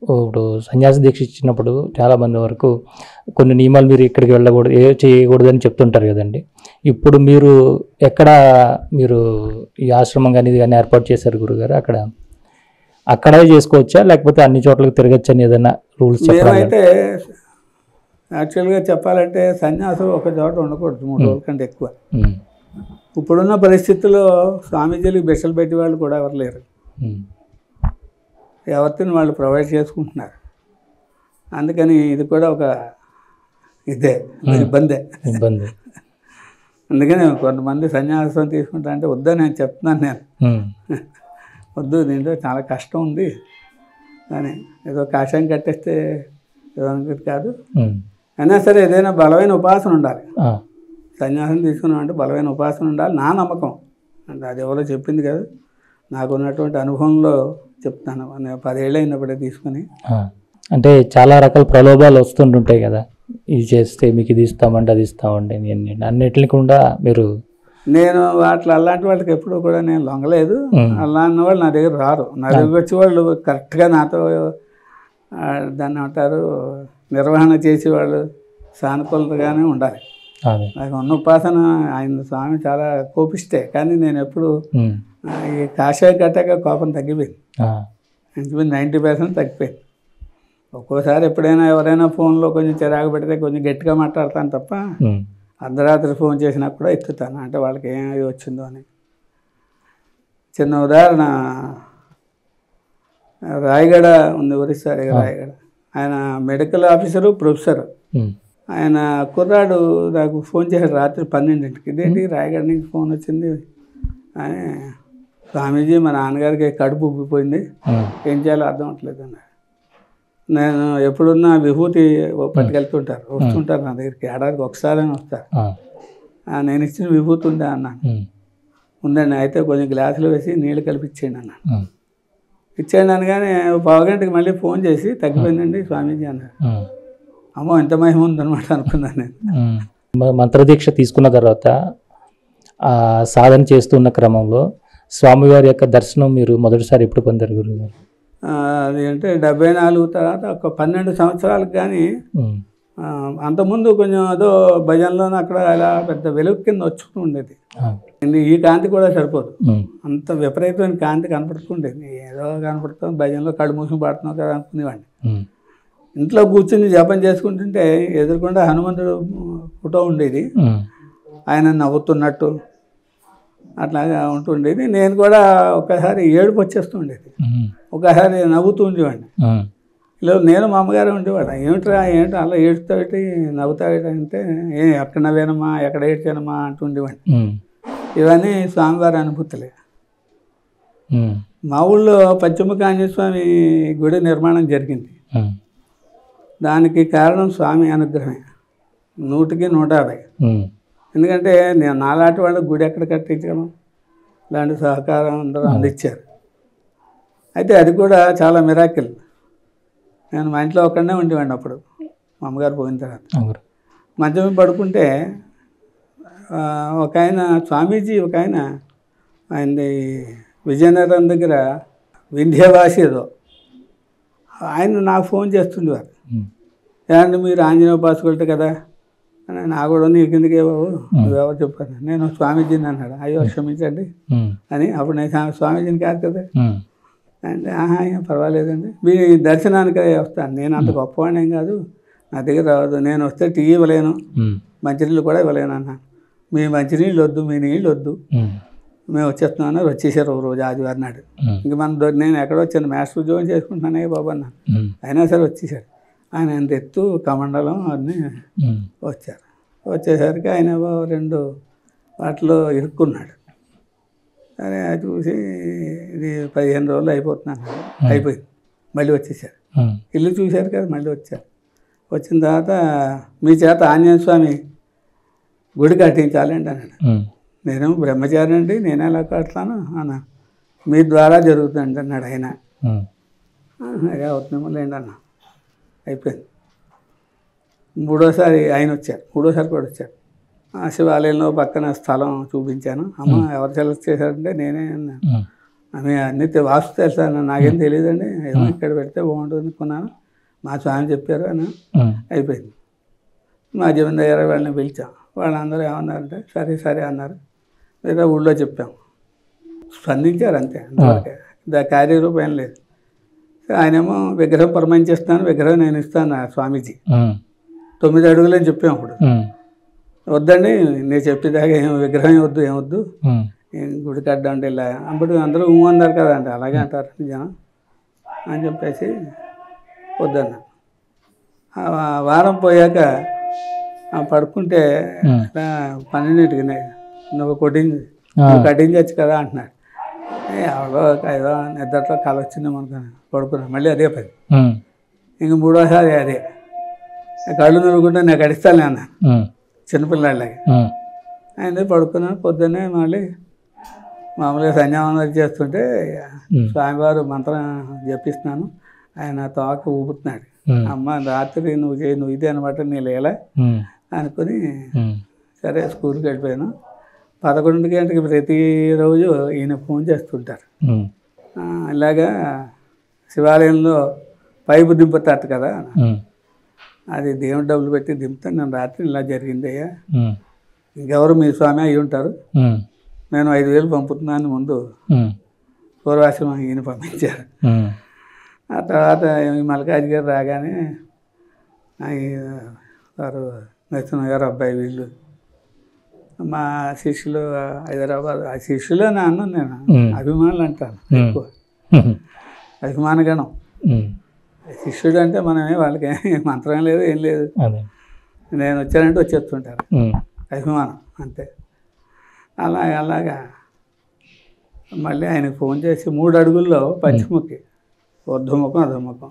ఇప్పుడు సన్యాస దీక్ష ఇచ్చినప్పుడు చాలామంది వరకు కొన్ని నియమాలు మీరు ఇక్కడికి వెళ్ళకూడదు, ఏ చేయకూడదు అని చెప్తుంటారు కదండి. ఇప్పుడు మీరు ఎక్కడ మీరు ఈ ఆశ్రమం కానీ ఇది కానీ ఏర్పాటు చేశారు గురుగారు, అక్కడే చేసుకోవచ్చా లేకపోతే అన్ని చోట్లకి తిరగచ్చా అని ఏదైనా రూల్స్ చెప్పాలి? మేమైతే యాక్చువల్గా చెప్పాలంటే సన్యాసం ఒక చోట ఉండకూడదు 3 రోజుల కంటే ఎక్కువ. ఇప్పుడున్న పరిస్థితుల్లో స్వామీజీలకు బిడ్డలు పెట్టి వాళ్ళు కూడా ఎవరు లేరు. ఎవరిని వాళ్ళు ప్రొవైడ్ చేసుకుంటున్నారు. అందుకని ఇది కూడా ఒక ఇబ్బంది. అందుకని కొంతమంది సన్యాసం తీసుకుంటా అంటే వద్దని నేను చెప్తున్నాను. నేను వద్దు, దీంట్లో చాలా కష్టం ఉంది అని ఏదో కాషాయం కట్టేస్తే ఏదో అనుకుంది కాదు. అయినా సరే ఏదైనా బలమైన ఉపాసన ఉండాలి. సన్యాసం తీసుకున్నామంటే బలమైన ఉపాసన ఉండాలి. నా నమ్మకం అంటే అది ఎవరో చెప్పింది కదా, నాకు ఉన్నటువంటి అనుభవంలో చెప్తాను. నేను 10 ఏళ్ళు అయినప్పుడే తీసుకుని. అంటే చాలా రకాల ప్రలోభాలు వస్తుంటుంటాయి కదా, ఇది చేస్తే మీకు ఇది ఇస్తామంటే అది ఇస్తామండి అన్నిటిని కూడా మీరు. నేను అలాంటి వాళ్ళకి ఎప్పుడు కూడా నేను లొంగలేదు. అలా అన్న వాళ్ళు నా దగ్గర రారు. నా దగ్గర వచ్చి వాళ్ళు కరెక్ట్గా నాతో దాన్ని అంటారు నిర్వహణ చేసేవాళ్ళు సానుకూలతగానే ఉండాలి. నాకు ఉన్న ఉపాసన ఆయన స్వామి చాలా కోపిస్తే, కానీ నేను ఎప్పుడు ఈ కాషాయం కట్టాక కోపం తగ్గిపోయింది. 90% తగ్గిపోయింది. ఒక్కోసారి ఎప్పుడైనా ఎవరైనా ఫోన్లో కొంచెం చిరాకు పెడితే కొంచెం గట్టిగా మాట్లాడతాను తప్ప అర్ధరాత్రి ఫోన్ చేసినా కూడా ఎత్తుతాను, అంటే వాళ్ళకి ఏమి వచ్చిందో అని. చిన్న ఉదాహరణ, రాయగడ ఉంది, ఒరిస్సా దగ్గర రాయగడ. ఆయన మెడికల్ ఆఫీసరు, ప్రొఫెసరు. ఆయన కుర్రాడు నాకు ఫోన్ చేశాడు రాత్రి 12ంటికి. ఇదేంటి రాయగడ నుంచి ఫోన్ వచ్చింది అని, స్వామీజీ మా నాన్నగారికి కడుపు ఉబ్బిపోయింది, ఏం చేయాలో అర్థం అవట్లేదు అన్నారు. నేను ఎప్పుడున్నా విభూతి పట్టుకెళ్తుంటారు, వస్తుంటారు నా దగ్గరికి, ఏడాదికి ఒకసారి వస్తారు. నేను ఇచ్చిన విభూతి ఉందా అన్నాను. ఉందండి, అయితే కొంచెం గ్లాసులు వేసి నీళ్ళు కలిపి ఇచ్చేయండి అన్నాను. ఇచ్చేయండి అనగానే 1/2 గంటకి మళ్ళీ ఫోన్ చేసి తగ్గిపోయిందండి స్వామీజీ అన్నారు. అమ్మో ఎంత మహిమ ఉందన్నమాట అనుకున్నాను నేను. మంత్రదీక్ష తీసుకున్న తర్వాత సాధన చేస్తున్న క్రమంలో స్వామివారి యొక్క దర్శనం మీరు మొదటిసారి ఎప్పుడు పొందారు గురుగారు? అది అంటే 74 తర్వాత ఒక 12 సంవత్సరాలకు. కానీ అంతకుముందు కొంచెం ఏదో భజనలోనే అక్కడ అలా పెద్ద వెలుగు కింద వచ్చుతూ ఉండేది. ఈ కాంతి కూడా సరిపోదు, అంత విపరీతమైన కాంతి కనపడుతుండేది. ఏదో కనపడుతుంది, భజనలో కళ్ళు మూసుకుని పాడుతున్నావు కదా అనుకునేవాడిని. ఇంట్లో కూర్చుని జపం చేసుకుంటుంటే ఎదురుకుండా హనుమంతుడు ఫోటో ఉండేది, ఆయన నవ్వుతున్నట్టు అట్లాగా ఉంటుండేది. నేను కూడా ఒకసారి ఏడుపు వచ్చేస్తుండేది, ఒకసారి నవ్వుతూ ఉండేవాడిని. ఇలా నేను మా అమ్మగారు ఉండేవాడు, ఏమిట్రా ఏంటి అలా ఏడుస్తావేటి నవ్వుతావేటి అంటే, ఎక్కడ నవ్వానమ్మా ఎక్కడ ఏడ్చానమ్మా అంటుండేవాడిని. ఇవన్నీ స్వామివారి అనుభూతులే. మా ఊళ్ళో పశ్చిమ ఆంజనేయ స్వామి గుడి నిర్మాణం జరిగింది. దానికి కారణం స్వామి అనుగ్రహమే, 100కి 150. ఎందుకంటే నేను నాలాంటి వాళ్ళకి గుడి ఎక్కడ కట్టించగలను, ఇలాంటి సహకారం అందరూ అందించారు. అయితే అది కూడా చాలా మిరాకిల్. నేను మా ఇంట్లో ఒక్కడనే ఉండేవాడిని అప్పుడు, మా అమ్మగారు పోయిన తర్వాత. మంచం పడుకుంటే ఒక ఆయన స్వామీజీ, ఒక ఆయనది విజయనగరం దగ్గర వింధ్యవాసి ఏదో, ఆయన నాకు ఫోన్ చేస్తుండేవారు. ఏమంటే మీరు ఆంజనేయ ఉపాసకులట కదా అని. నా కూడా నీకు ఎందుకే బాబు, నువ్వెవరు చెప్పాను, నేను స్వామీజీని అన్నాడు. అయ్యో క్షమించండి అని. అప్పుడు నేను స్వామీజీని కాదు కదా అంటే, ఏం పర్వాలేదండి, మీ దర్శనానికి వస్తాను, నేను అంత గొప్పవాడిని ఏం కాదు, నా దగ్గర రావద్దు, నేను వస్తే టీ ఇవ్వలేను, మంచినీళ్ళు కూడా ఇవ్వలేను అన్నాను. మీ మంచినీళ్ళు వద్దు, మీ నీళ్ళు వద్దు, మేము వచ్చేస్తున్నాను. వచ్చేసారు ఒక రోజు ఆదివారం నాడు. ఇంక నేను ఎక్కడో వచ్చాను, మాస్టర్ ఉద్యోగం చేసుకుంటున్నానే బాబు అన్నాను. అయినా సరే వచ్చేసారు. ఆయన ఎంత ఎత్తు కమండలం అన్నీ వచ్చారు. వచ్చేసరికి ఆయన 2 వాటిలో ఇరుక్కున్నాడు. సరే చూసి ఇది 15 రోజులు అయిపోతున్నాను, అయిపోయింది. మళ్ళీ వచ్చేసారు. ఇల్లు చూశారు కదా, మళ్ళీ వచ్చారు. వచ్చిన తర్వాత మీ చేత ఆంజనేయ స్వామి గుడి కట్టించాలండి అన్నాడు. నేనేమో బ్రహ్మచారి అండి, నేను ఎలా కడతాను అన్నా. మీ ద్వారా జరుగుతుంది అన్నాడు ఆయన. అదే అవుతుందేమో లేండి అన్న. అయిపోయింది. 3వసారి ఆయన వచ్చారు, 3వసారి కూడా వచ్చారు. శివాలయంలో పక్కన స్థలం చూపించాను. అమ్మ ఎవరు సెలెక్ట్ చేశారంటే నేనే అన్నాను. ఆమె అన్నీ వాస్తు తెలుసా నాకేం తెలియదండి, ఏమో ఇక్కడ పెడితే బాగుంటుంది అనుకున్నాను, మా స్వామి చెప్పారు అని అయిపోయింది. మా జమీందారు వాళ్ళని పిలిచాం, వాళ్ళందరూ ఏమన్నారంటే సరే సరే అన్నారు. లేదా ఊళ్ళో చెప్పాం, స్పందించారు అంతే, అంతవరకే, కార్యరూపం లేదు. ఆయనేమో విగ్రహం పురమాయించేస్తాను, విగ్రహం నేను ఇస్తాను స్వామీజీ, 9 అడుగులని చెప్పాం. అప్పుడు వద్దండి, నేను చెప్పేదాకా విగ్రహం వద్దు, ఏమొద్దు, గుడి కడ్డా అంటే ఇలా అప్పుడు అందరూ అన్నారు కదా అంటే అలాగే అంటారు జనం అని చెప్పేసి వద్దన్నా. వారం పోయాక పడుకుంటే 12ంటికి నువ్వు కట్టించచ్చు కదా అంటున్నాడు. ఎవరో ఏదో నిద్రలో కళ వచ్చిందేమో అనుకున్నాను, పడుకున్నాను. మళ్ళీ అదే పని, ఇంక 3వసారి అదే, కళ్ళు నువ్వుకుంటే నేను కడిస్తాను అన్నాను చిన్నపిల్లాడిలాగా. ఆయన పడుకున్నాను. పొద్దున్నే మళ్ళీ మామూలుగా సంధ్యావందనం చేస్తుంటే స్వామివారు మంత్రం జపిస్తున్నాను, ఆయన తోక ఊపుతున్నాడు. అమ్మ రాత్రి నువ్వు ఇదే అనమాట, నీ లేలా అనుకుని సరే స్కూల్కి వెళ్ళిపోయాను. 11 గంటలకి ప్రతిరోజు ఈయన ఫోన్ చేస్తుంటారు. ఇలాగా శివాలయంలో పైపు దింపుతారు కదా, అది దేవుడు డబ్బులు పెట్టి దింపుతాను, నేను రాత్రి ఇలా జరిగిందయ్యా, ఇంకెవరు మీ స్వామి అయి ఉంటారు, నేను 5,000 పంపుతున్నాను ముందు పూర్వాశ్రమం ఈయన పంపించారు. ఆ తర్వాత మల్కాజ్ గారు రాగానే వారు నరసింహ గారు అబ్బాయి వీళ్ళు మా శిష్యులు హైదరాబాద్, ఆ శిష్యులే నా అన్నాను నేను, అభిమానులు అంటాను ఎక్కువ, అభిమానగణం. శిష్యుడు అంటే మనమే వాళ్ళకి మంత్రం లేదు ఏం లేదు, నేను వచ్చానంటే వచ్చేస్తుంటారు, అభిమానం అంతే. అలాగా మళ్ళీ ఆయనకు ఫోన్ చేసి 3 అడుగుల్లో పశ్చిమకి ఊర్ధ్వముఖం అధోముఖం,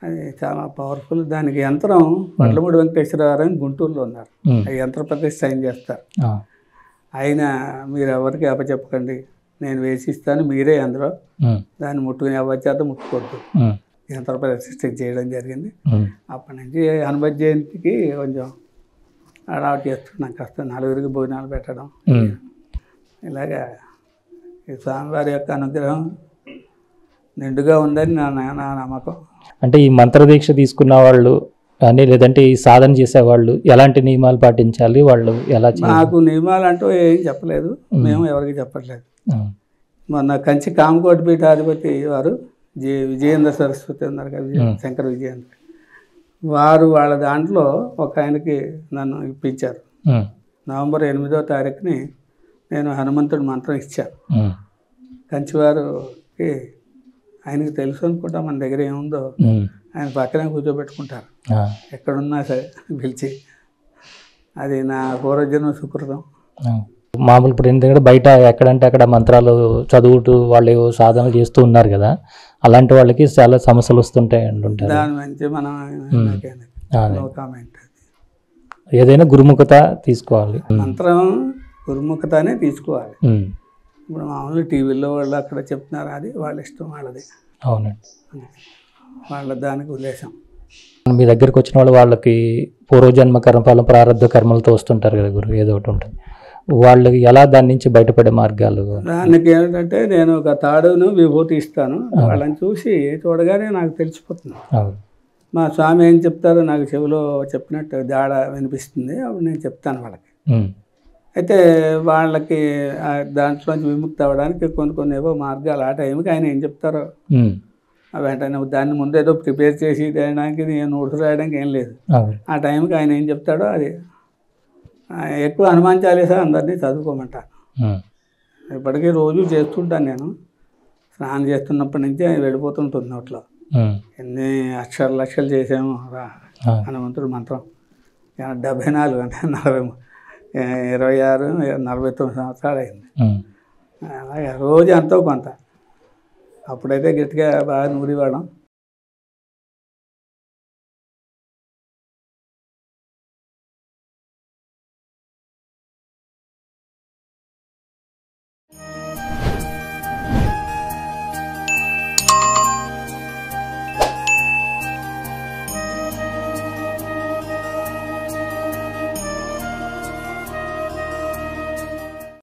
అది చాలా పవర్ఫుల్. దానికి యంత్రం వడ్లమూడి వెంకటేశ్వరరావు అని గుంటూరులో ఉన్నారు, ఆ యంత్ర ప్రతిష్ఠ ఆయన చేస్తారు. ఆయన మీరు ఎవరికి అప్పచెప్పకండి, నేను వేసిస్తాను, మీరే అందులో దాన్ని ముట్టుకుని ఎవరి చేత ముట్టుకోవద్దు, యంత్ర ప్రతిష్ఠ చేయడం జరిగింది. అప్పటి నుంచి హనుమత్ జయంతికి కొంచెం అడాప్ట్ చేస్తున్నాం, కాస్త 4గురికి భోజనాలు పెట్టడం. ఇలాగా ఈ స్వామివారి యొక్క అనుగ్రహం నిండుగా ఉందని నా నమ్మకం. అంటే ఈ మంత్రదీక్ష తీసుకున్న వాళ్ళు కానీ లేదంటే ఈ సాధన చేసేవాళ్ళు ఎలాంటి నియమాలు పాటించాలి, వాళ్ళు ఎలా చేయాలి? నాకు నియమాలు అంటూ ఏం చెప్పలేదు, మేము ఎవరికి చెప్పట్లేదు. మొన్న కంచి కామకోటి పీఠాధిపతి వారు విజయేంద్ర సరస్వతి ఉన్నారు కదా, శంకర విజయేంద్ర, వారు వాళ్ళ దాంట్లో ఒక ఆయనకి నన్ను ఇప్పించారు. నవంబర్ 8వ తారీఖుని నేను హనుమంతుడి మంత్రం ఇచ్చాను. కంచివారికి ఆయనకి తెలుసు అనుకుంటా మన దగ్గర ఏముందో, ఆయన పక్కనే కూర్చోబెట్టుకుంటారు ఎక్కడున్నా సరే పిలిచి, అది నా పూర్వజన్మ సుకృతం. మామూలు ఇప్పుడు ఎందుకంటే బయట ఎక్కడంటే అక్కడ మంత్రాలు చదువుతూ వాళ్ళు సాధన చేస్తూ ఉన్నారు కదా, అలాంటి వాళ్ళకి చాలా సమస్యలు వస్తుంటాయి అంటుంటారు. దాని నుంచి మనం కామెంట్, ఏదైనా గురుముఖత తీసుకోవాలి, మంత్రం గురుముఖతనే తీసుకోవాలి. ఇప్పుడు మామూలు టీవీలో వాళ్ళు అక్కడ చెప్తున్నారు, అది వాళ్ళ ఇష్టం వాళ్ళది. అవునండి, వాళ్ళ దానికి ఉద్దేశం. మీ దగ్గరికి వచ్చిన వాళ్ళు వాళ్ళకి పూర్వజన్మ కర్మఫలం ప్రారంభ కర్మలతో వస్తుంటారు కదా గురు, ఏదో ఒకటి ఉంటుంది, వాళ్ళకి ఎలా దాని నుంచి బయటపడే మార్గాలు? దానికి ఏంటంటే నేను ఒక తాడును విభూతి ఇస్తాను, వాళ్ళని చూసి చూడగానే నాకు తెలిసిపోతుంది. మా స్వామి ఏం చెప్తారో నాకు చెవిలో చెప్పినట్టు జాడ వినిపిస్తుంది, అప్పుడు నేను చెప్తాను వాళ్ళకి. అయితే వాళ్ళకి దాంట్లోంచి విముక్తి అవ్వడానికి కొన్ని ఏవో మార్గాలు, ఆ టైంకి ఆయన ఏం చెప్తారో వెంటనే దాన్ని ముందేదో ప్రిపేర్ చేసి చేయడానికి, నేను నోట్స్ రాయడానికి ఏం లేదు. ఆ టైంకి ఆయన ఏం చెప్తాడో అది. ఎక్కువ హనుమాన్ చాలీసా అందరినీ చదువుకోమంటాను. ఇప్పటికీ రోజు చేస్తుంటాను నేను, స్నానం చేస్తున్నప్పటి నుంచి వెళ్ళిపోతుంటుంది నోట్లో. ఎన్ని లక్షలు చేసాము హనుమంతుడు మంత్రం, 74 అంటే 26 49 సంవత్సరాలు అయింది. అలాగే రోజు ఎంతో కొంత, అప్పుడైతే గట్టిగా బాగా నూరివాడం,